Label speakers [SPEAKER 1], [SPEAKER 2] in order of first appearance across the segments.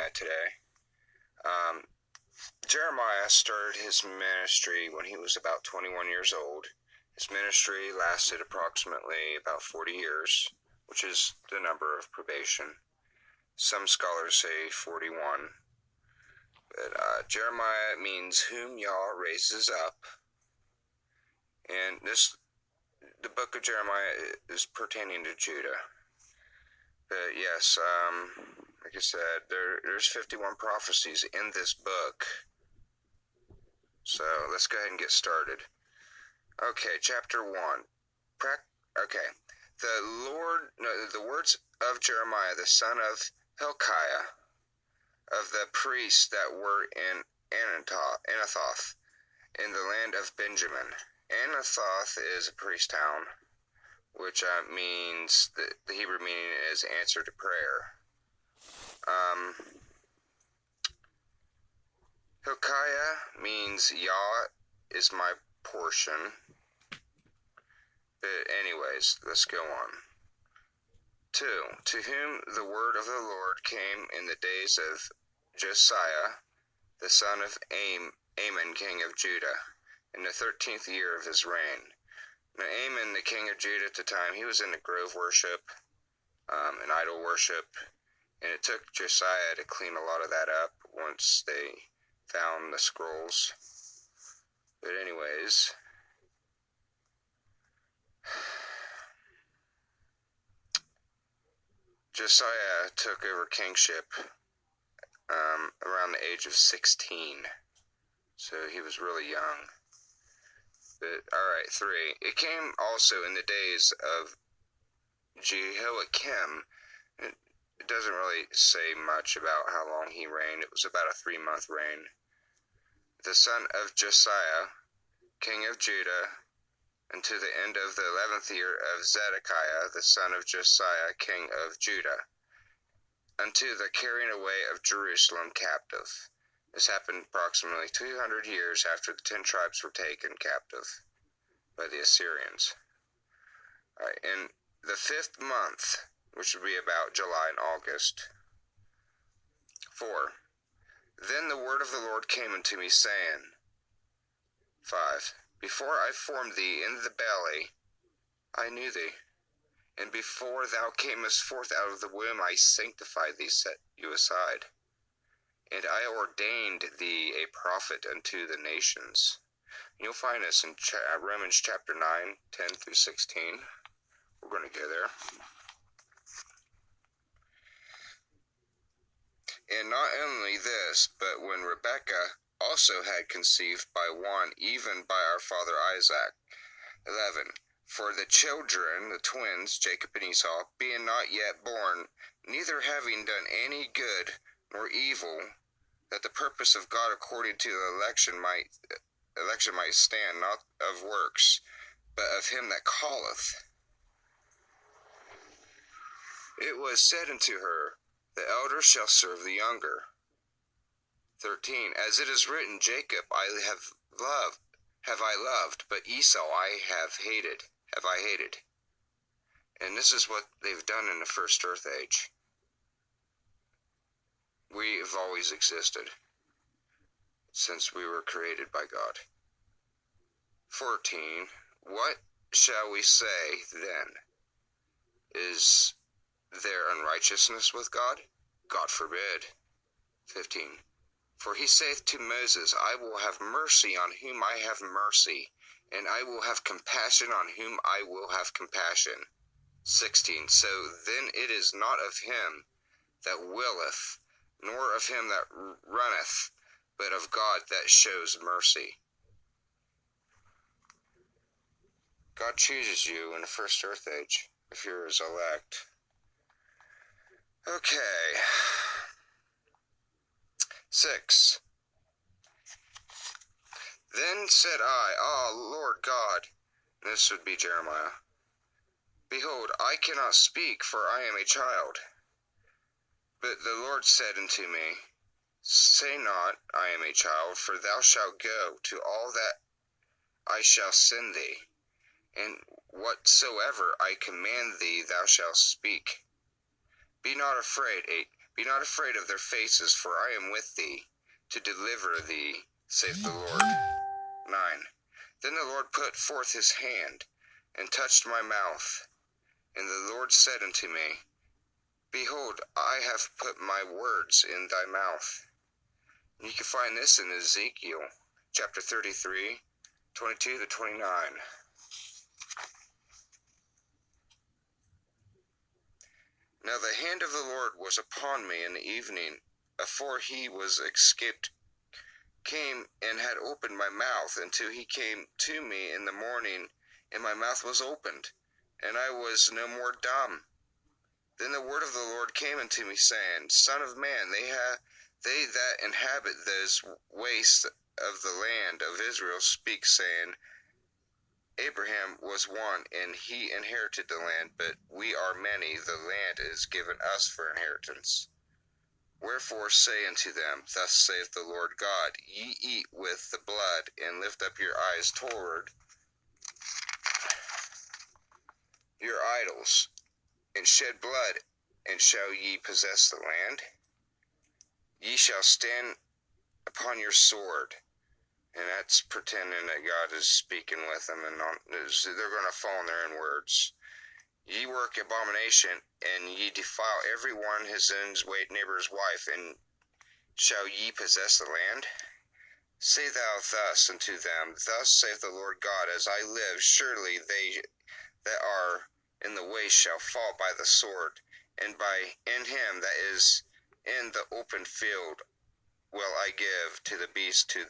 [SPEAKER 1] Jeremiah today. Jeremiah started his ministry when he was about 21 years old. His ministry lasted approximately about 40 years, which is the number of probation. Some scholars say 41. But Jeremiah means whom Yah raises up. And the book of Jeremiah is pertaining to Judah. But yes, like I said, there's 51 prophecies in this book. So let's go ahead and get started. Okay, chapter 1. The words of Jeremiah, the son of Hilkiah, of the priests that were in Anathoth, in the land of Benjamin. Anathoth is a priest town, which means, the Hebrew meaning is answer to prayer. Hilkiah means Yah is my portion. But anyways, let's go on. 2. To whom the word of the Lord came in the days of Josiah, the son of Amon, king of Judah, in the 13th year of his reign. Now Amon, the king of Judah at the time, he was into grove worship, and idol worship, and it took Josiah to clean a lot of that up once they found the scrolls. But anyways, Josiah took over kingship around the age of 16, so he was really young. But alright, 3. It came also in the days of Jehoiakim. It doesn't really say much about how long he reigned. It was about a 3-month reign. The son of Josiah, king of Judah, unto the end of the 11th year of Zedekiah, the son of Josiah, king of Judah, unto the carrying away of Jerusalem captive. This happened approximately 200 years after the 10 tribes were taken captive by the Assyrians. In the 5th month, which would be about July and August. 4. Then the word of the Lord came unto me, saying, 5. Before I formed thee in the belly, I knew thee. And before thou camest forth out of the womb, I sanctified thee, set you aside. And I ordained thee a prophet unto the nations. You'll find this in Romans chapter 9, 10 through 16. We're going to go there. And not only this, but when Rebekah also had conceived by one, even by our father Isaac. 11. For the children, the twins, Jacob and Esau, being not yet born, neither having done any good nor evil, that the purpose of God according to the election might stand, not of works, but of him that calleth. It was said unto her, the elder shall serve the younger. 13. As it is written, Jacob have I loved, but Esau I have hated. And this is what they've done in the first earth age. We have always existed since we were created by God. 14. What shall we say then? Is there unrighteousness with God? God forbid. 15. For he saith to Moses, I will have mercy on whom I have mercy, and I will have compassion on whom I will have compassion. 16. So then it is not of him that willeth, nor of him that runneth, but of God that shows mercy. God chooses you in the first earth age, if you're his elect. Okay. 6. Then said I, Lord God, and this would be Jeremiah, behold, I cannot speak, for I am a child. But the Lord said unto me, say not, I am a child, for thou shalt go to all that I shall send thee, and whatsoever I command thee thou shalt speak. Be not afraid. 8. Be not afraid of their faces, for I am with thee, to deliver thee, saith the Lord. 9. Then the Lord put forth his hand, and touched my mouth. And the Lord said unto me, Behold, I have put my words in thy mouth. And you can find this in Ezekiel, chapter 33, 22 to 29. Now the hand of the Lord was upon me in the evening, afore he was escaped, came and had opened my mouth, until he came to me in the morning, and my mouth was opened, and I was no more dumb. Then the word of the Lord came unto me, saying, Son of man, they that inhabit those wastes of the land of Israel speak, saying, Abraham was one, and he inherited the land, but we are many, the land is given us for inheritance. Wherefore say unto them, Thus saith the Lord God, Ye eat with the blood, and lift up your eyes toward your idols, and shed blood, and shall ye possess the land? Ye shall stand upon your sword. And that's pretending that God is speaking with them, and they're going to fall in their own words. Ye work abomination, and ye defile every one his own neighbor's wife, and shall ye possess the land? Say thou thus unto them, Thus saith the Lord God, As I live, surely they that are in the way shall fall by the sword, and in him that is in the open field will I give to the beast to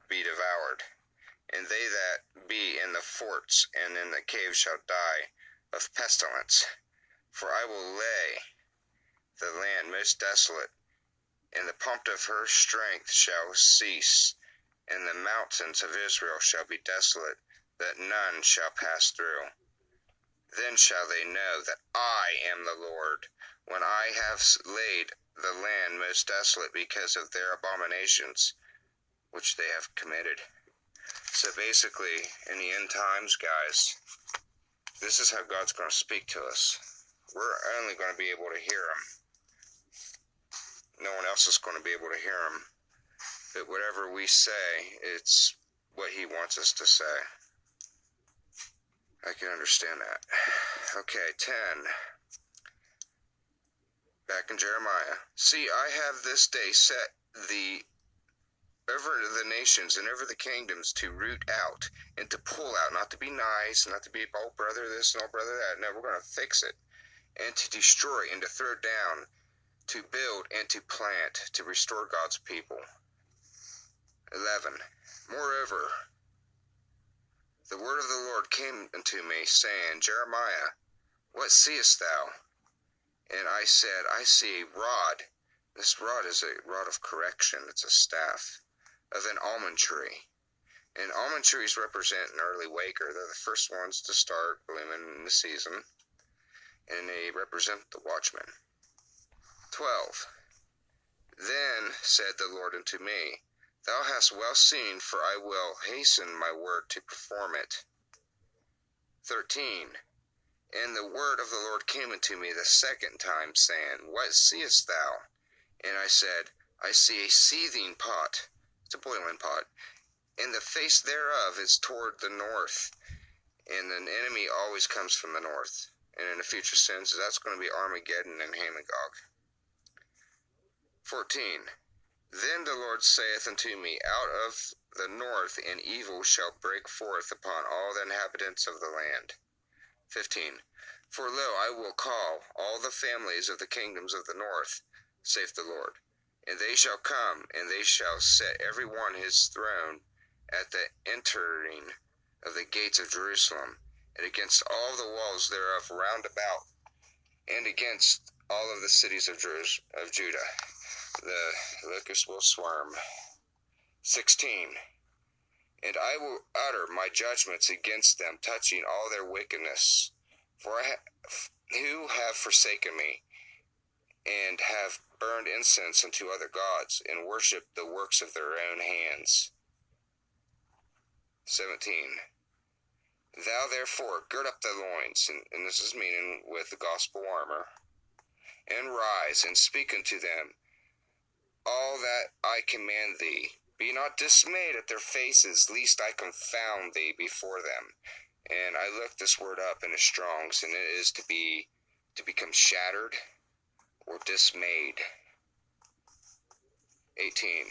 [SPEAKER 1] be devoured, and they that be in the forts and in the caves shall die of pestilence. For I will lay the land most desolate, and the pomp of her strength shall cease, and the mountains of Israel shall be desolate, that none shall pass through. Then shall they know that I am the Lord, when I have laid the land most desolate because of their abominations which they have committed. So basically, in the end times, guys, this is how God's going to speak to us. We're only going to be able to hear him. No one else is going to be able to hear him. But whatever we say, it's what he wants us to say. I can understand that. Okay, 10. Back in Jeremiah. See, I have this day set thee over the nations and over the kingdoms to root out and to pull out, not to be nice, not to be, oh, brother this and oh, brother that. No, we're going to fix it. And to destroy and to throw down, to build and to plant, to restore God's people. 11. Moreover, the word of the Lord came unto me, saying, Jeremiah, what seest thou? And I said, I see a rod. This rod is a rod of correction. It's a staff of an almond tree. And almond trees represent an early waker. They're the first ones to start blooming in the season. And they represent the watchman. 12. Then said the Lord unto me, Thou hast well seen, for I will hasten my word to perform it. 13. And the word of the Lord came unto me the second time, saying, What seest thou? And I said, I see a seething pot. It's a boiling pot. And the face thereof is toward the north. And the enemy always comes from the north. And in the future sense, that's going to be Armageddon and Hamagog. 14. Then the Lord saith unto me, Out of the north an evil shall break forth upon all the inhabitants of the land. 15. For lo, I will call all the families of the kingdoms of the north, saith the Lord. And they shall come, and they shall set every one his throne at the entering of the gates of Jerusalem, and against all the walls thereof round about, and against all of the cities of Judah. The locust will swarm. 16. And I will utter my judgments against them, touching all their wickedness. For who have forsaken me, and have burned incense unto other gods, and worshipped the works of their own hands. 17. Thou therefore gird up thy loins, and this is meaning with the gospel armor, and rise, and speak unto them all that I command thee. Be not dismayed at their faces, lest I confound thee before them. And I looked this word up in the Strong's, and it is to become shattered or dismayed. 18.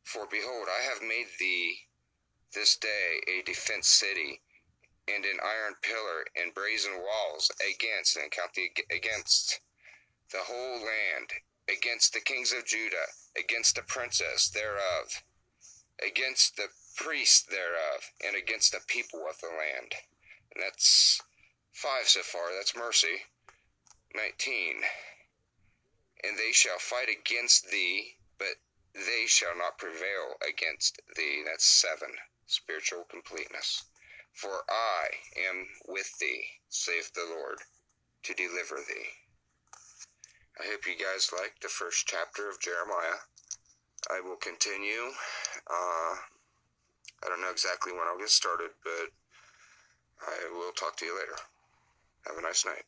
[SPEAKER 1] For behold, I have made thee this day a defense city, and an iron pillar, and brazen walls against the whole land, against the kings of Judah, against the princess thereof, against the priests thereof, and against the people of the land. And that's 5 so far. That's mercy. 19. And they shall fight against thee, but they shall not prevail against thee. That's 7. Spiritual completeness. For I am with thee, saith the Lord, to deliver thee. I hope you guys liked the first chapter of Jeremiah. I will continue. I don't know exactly when I'll get started, but I will talk to you later. Have a nice night.